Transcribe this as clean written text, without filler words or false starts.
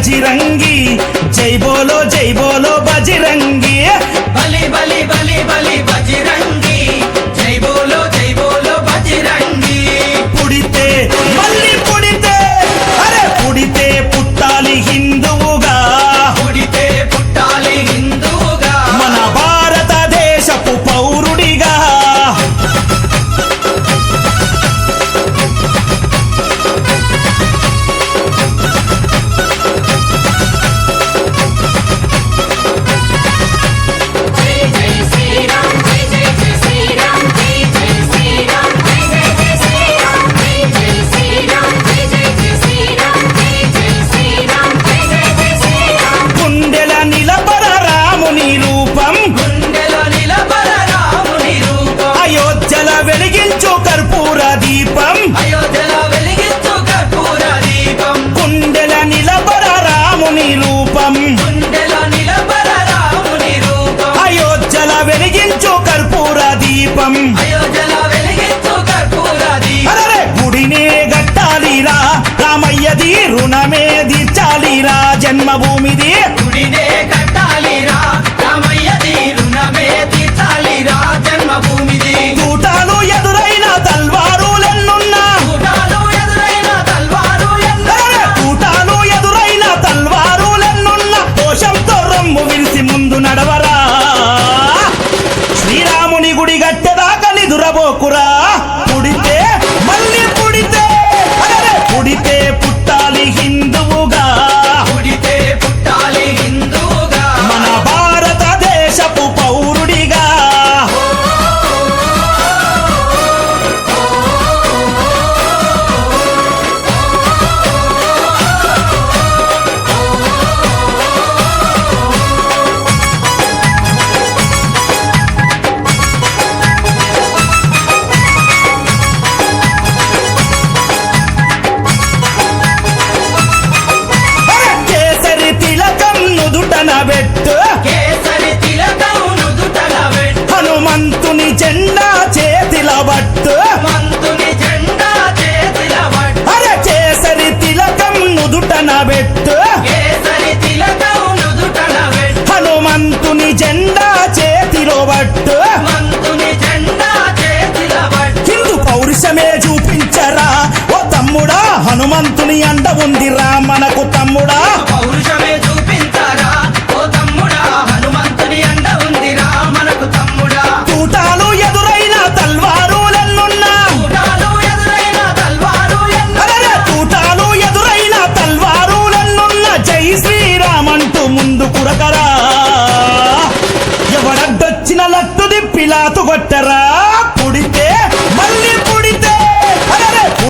బజిరంగి జై బోలో బజిరంగి బలి బలి బలి బలి బజిరంగి జై బోలో బజిరంగి పుడితే మళ్ళీ పుడితే అరే పుడితే పుట్టాలి హిందువుగా పుడితే పుట్టాలి హిందువుగా మన భారతదేశపు పౌరుడిగా గుండెల నిలబడ రాముని రూపం గుండెలో నిలబడ రాముని రూపం అయోధ్యల వెలిగించు కర్పూర దీపం అయోధ్యలో వెలిగించు కర్పూర దీపం గుండెల నిలబడ రాముని రూపం గుండెలో నిలబడ రాముని రూపం అయోధ్యల వెలిగించు కర్పూర దీపం అయోధ్యలో వెలిగించు కర్పూర దీపం అరే గుడినే గట్టాలిరా రామయ్యది రుణమే తీర్చాలిరా జన్మభూమిది గుడినే కట్టాలిరా రామయ్యది రుణమే తీర్చాలిరా జన్మభూమిది తూటాలు ఎదురైన తల్వారులెన్నున్నా చూడాలు ఎదురైన తల్వారు అరే తూటాలు ఎదురైన తల్వారులెన్నున్నా దోషంతో రొమ్ము విరిసి ముందు నడవరా శ్రీరాముని గుడి గట్టెదాకా నిదురబోకురా పుడితే మళ్ళీ పుడితే అరే పుడితే పుట్టాలి హిందువుగా పుడితే పుట్టాలి హిందువుగా మన భారతదేశపు పౌరుడిగా అరే కేసరి తిలకం నుదుటన పెట్టు కేసరి తిలకం నుదుటల పెట్టు హనుమంతుని జెండా చేతిల బట్టు మంతుని జెండా చేతిల పట్టు అరే కేసరి తిలకం నుదుటన పెట్టు కేసరి తిలకం నుదుటల పెట్టు హనుమంతుని జెండా చేతిలో బట్టు మంతుని జెండా చేతిల పట్టు హిందూ పౌరుషమే చూపించరా ఓ తమ్ముడా హనుమంతుని అండ ఉందిరా మనకు